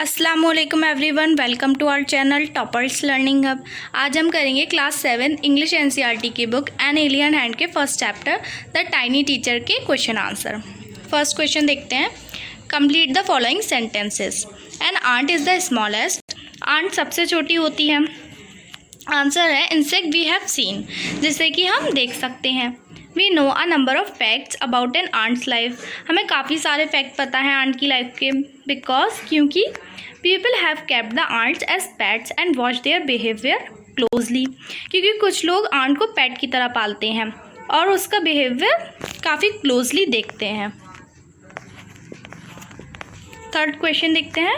अस्सलामुअलैकुम everyone, welcome to our channel Toppers Learning Hub. आज हम करेंगे क्लास 7 इंग्लिश एनसीईआरटी की बुक एन एलियन हैंड के first chapter the tiny teacher के क्वेश्चन आंसर। फर्स्ट क्वेश्चन देखते हैं। Complete the following sentences. An ant is the smallest. Ant सबसे छोटी होती है। आंसर है इंसेक्ट वी हैव सीन, जिसे कि हम देख सकते हैं। We know a number of facts about an ant's life. हमें काफ़ी सारे फैक्ट पता है आंट की लाइफ के। बिकॉज क्योंकि people have kept the ants as pets and watch their behaviour closely. क्योंकि कुछ लोग आंट को पेट की तरह पालते हैं और उसका बिहेवियर काफ़ी क्लोजली देखते हैं। थर्ड क्वेश्चन देखते हैं।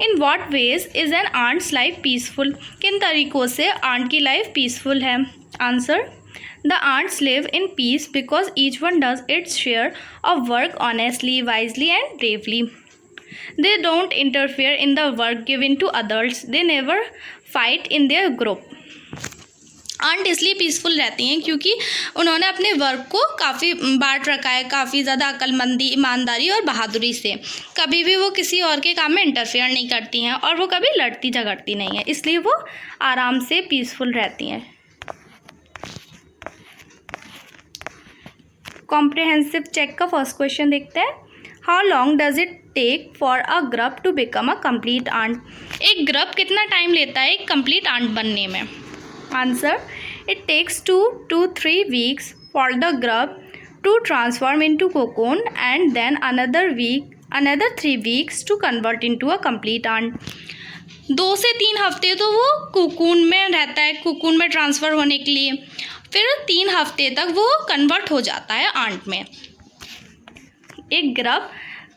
In what ways is an ant's life peaceful. किन तरीक़ों से आंट की लाइफ पीसफुल है। Answer the ants live in peace because each one does its share of work honestly, wisely and bravely. They don't interfere in the work given to others. They never fight in their group. Ant इसलिए peaceful रहती हैं क्योंकि उन्होंने अपने work को काफ़ी बांट रखा है, काफ़ी ज़्यादा अक्लमंदी, ईमानदारी और बहादुरी से। कभी भी वो किसी और के काम में इंटरफेयर नहीं करती हैं और वो कभी लड़ती झगड़ती नहीं है, इसलिए वो आराम से पीसफुल रहती हैं। कॉम्प्रिहेंसिव चेक का फर्स्ट क्वेश्चन देखते हैं। How long does it take for a grub to become a complete ant. एक ग्रब कितना टाइम लेता है एक कंप्लीट आंट बनने में। Answer it takes 2 to 3 weeks for the grub to transform into cocoon and then another 3 weeks to convert into a complete ant. 2 से 3 हफ्ते तो वो कोकून में रहता है, कोकून में ट्रांसफ़र होने के लिए। फिर 3 हफ्ते तक वो कन्वर्ट हो जाता है आंट में। एक ग्रब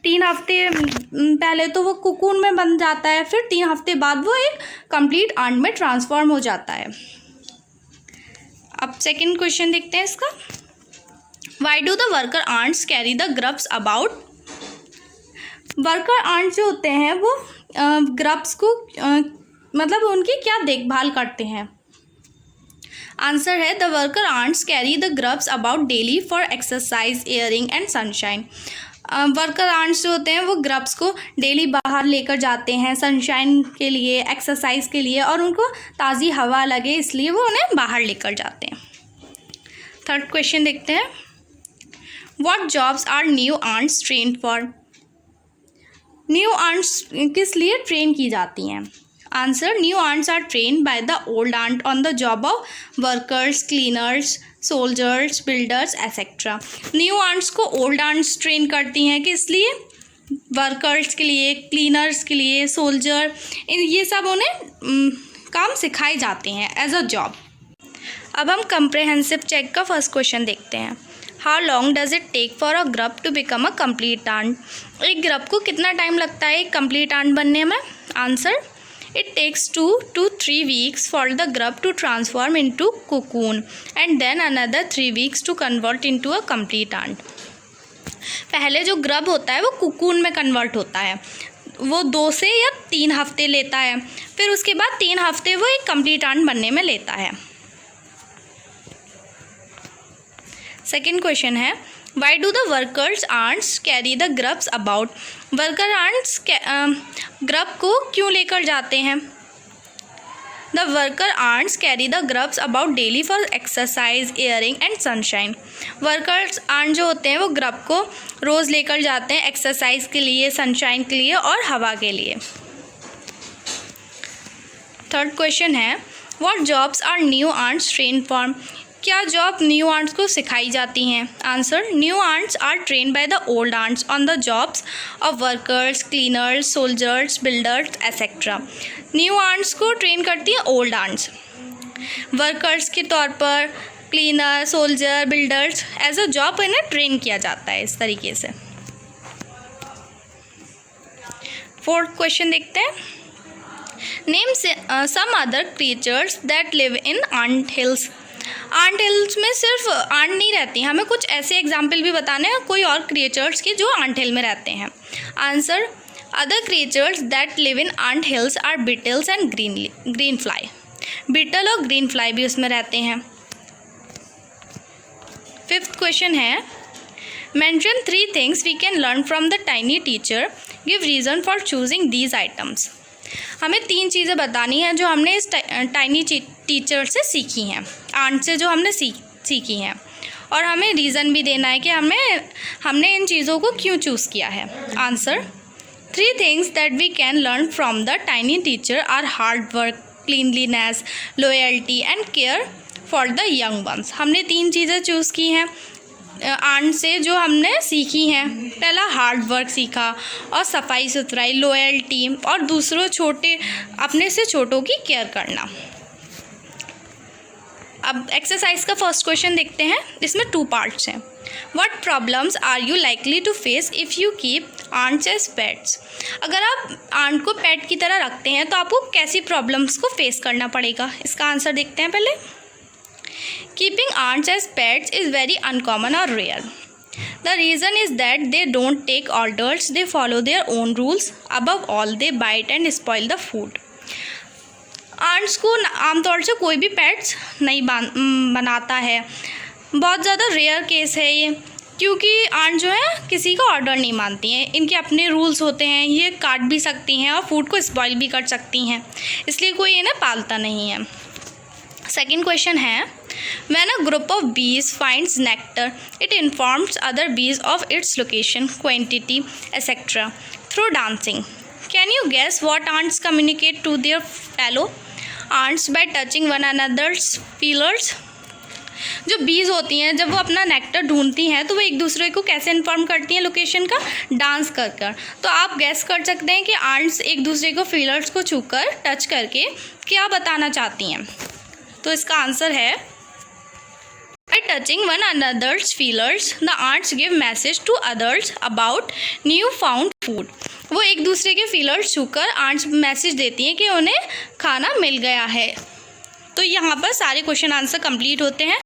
3 हफ्ते पहले तो वो कोकून में बन जाता है, फिर 3 हफ्ते बाद वो एक कंप्लीट आंट में ट्रांसफॉर्म हो जाता है। अब सेकंड क्वेश्चन देखते हैं इसका। Why do the worker ants carry the grubs about. Worker ant जो होते हैं वो ग्रब्स को मतलब उनकी क्या देखभाल करते हैं। आंसर है the worker ants carry the grubs about daily for exercise, airing and sunshine. Worker ants जो होते हैं वो ग्रब्स को डेली बाहर लेकर जाते हैं सनशाइन के लिए, एक्सरसाइज के लिए, और उनको ताज़ी हवा लगे इसलिए वो उन्हें बाहर लेकर जाते हैं। थर्ड क्वेश्चन देखते हैं। What jobs are new ants train for. New ants किस लिए ट्रेन की जाती हैं। Answer new ants are train by the old ant on the job of workers, cleaners, soldiers, builders etcetera. New ants को old ants train करती हैं कि इसलिए वर्कर्स के लिए, क्लीनर्स के लिए, सोल्जर, ये सब उन्हें काम सिखाए जाते हैं एज अ जॉब। अब हम कंप्रेहेंसिव चेक का फर्स्ट क्वेश्चन देखते हैं। How long does it take for a grub to become a complete ant. एक ग्रब को कितना टाइम लगता है एक कंप्लीट आंट बनने में। Answer It takes 2 to 3 weeks for the grub to transform into cocoon and then another 3 weeks to convert into a complete ant. पहले जो ग्रब होता है वो कोकून में कन्वर्ट होता है, वो 2 से या 3 हफ्ते लेता है। फिर उसके बाद 3 हफ्ते वो एक कंप्लीट आंट बनने में लेता है। सेकेंड क्वेश्चन है why do the workers ants carry the grubs about. Worker ants grub को क्यों लेकर जाते हैं। The worker ants carry the grubs about daily for exercise, airing and sunshine. Workers ant जो होते हैं वो ग्रब को रोज़ लेकर जाते हैं एक्सरसाइज के लिए, सनशाइन के लिए और हवा के लिए। थर्ड क्वेश्चन है what jobs are new ants train for. क्या जॉब न्यू आंट्स को सिखाई जाती हैं। Answer new ants are train by the old ants on the jobs of workers, cleaners, soldiers, builders etcetera. New ants को train करती है old ants workers के तौर पर, cleaner, soldier, builders as a job इन्हें ट्रेन किया जाता है इस तरीके से। फोर्थ क्वेश्चन देखते हैं। Name some other creatures that live in ant hills. Ant hills में सिर्फ आंट नहीं रहती, हमें कुछ ऐसे एग्जाम्पल भी बताने हैं कोई और क्रिएचर्स के जो आंट हिल में रहते हैं। Answer other creatures that live in ant hills are beetles and green fly. Beetle और ग्रीन फ्लाई भी उसमें रहते हैं। फिफ्थ क्वेश्चन है mention 3 things we can learn from the tiny teacher give reason for choosing these items. हमें 3 चीज़ें बतानी हैं जो हमने इस टाइनी टीचर से सीखी हैं, आंट से जो हमने सीखी हैं, और हमें रीज़न भी देना है कि हमने इन चीज़ों को क्यों चूज़ किया है। Answer: 3 things that we can learn from the tiny teacher are hard work, cleanliness, loyalty and care for the young ones। हमने 3 चीज़ें चूज़ की हैं आंट से जो हमने सीखी हैं। पहला हार्ड वर्क सीखा और सफाई सुथराई, लॉयल्टी और दूसरों अपने से छोटों की केयर करना। अब एक्सरसाइज का फर्स्ट क्वेश्चन देखते हैं। इसमें 2 पार्ट्स हैं। What problems are you likely to face if you keep ants as pets? अगर आप आंट को पेट की तरह रखते हैं तो आपको कैसी प्रॉब्लम्स को फेस करना पड़ेगा, इसका आंसर देखते हैं पहले। Keeping ants as pets is very uncommon or rare. The reason is that they don't take orders, they follow their own rules. Above all, they bite and spoil the food. Ants को आमतौर से कोई भी pets नहीं बनाता है। बहुत ज़्यादा रेयर केस है ये, क्योंकि आंट जो है किसी का ऑर्डर नहीं मानती हैं। इनके अपने रूल्स होते हैं, ये काट भी सकती हैं और फूड को स्पॉइल भी कर सकती हैं, इसलिए कोई इन्हें पालता नहीं है। सेकंड क्वेश्चन है, when a group of bees finds nectar it informs other bees of its location, quantity etcetera through dancing. Can you guess what ants communicate to their fellow ants by touching one another's feelers? जो bees होती हैं जब वो अपना nectar ढूंढती हैं तो वो एक दूसरे को कैसे इन्फॉर्म करती हैं लोकेशन का? डांस कर कर। तो आप गैस कर सकते हैं कि आंट्स एक दूसरे को फीलर्स को छूकर टच करके क्या बताना चाहती हैं। तो इसका आंसर है, by touching one another's feelers, the ants give message to others about new found food। वो एक दूसरे के फीलर्स छूकर आंट्स मैसेज देती हैं कि उन्हें खाना मिल गया है। तो यहाँ पर सारे क्वेश्चन आंसर कंप्लीट होते हैं।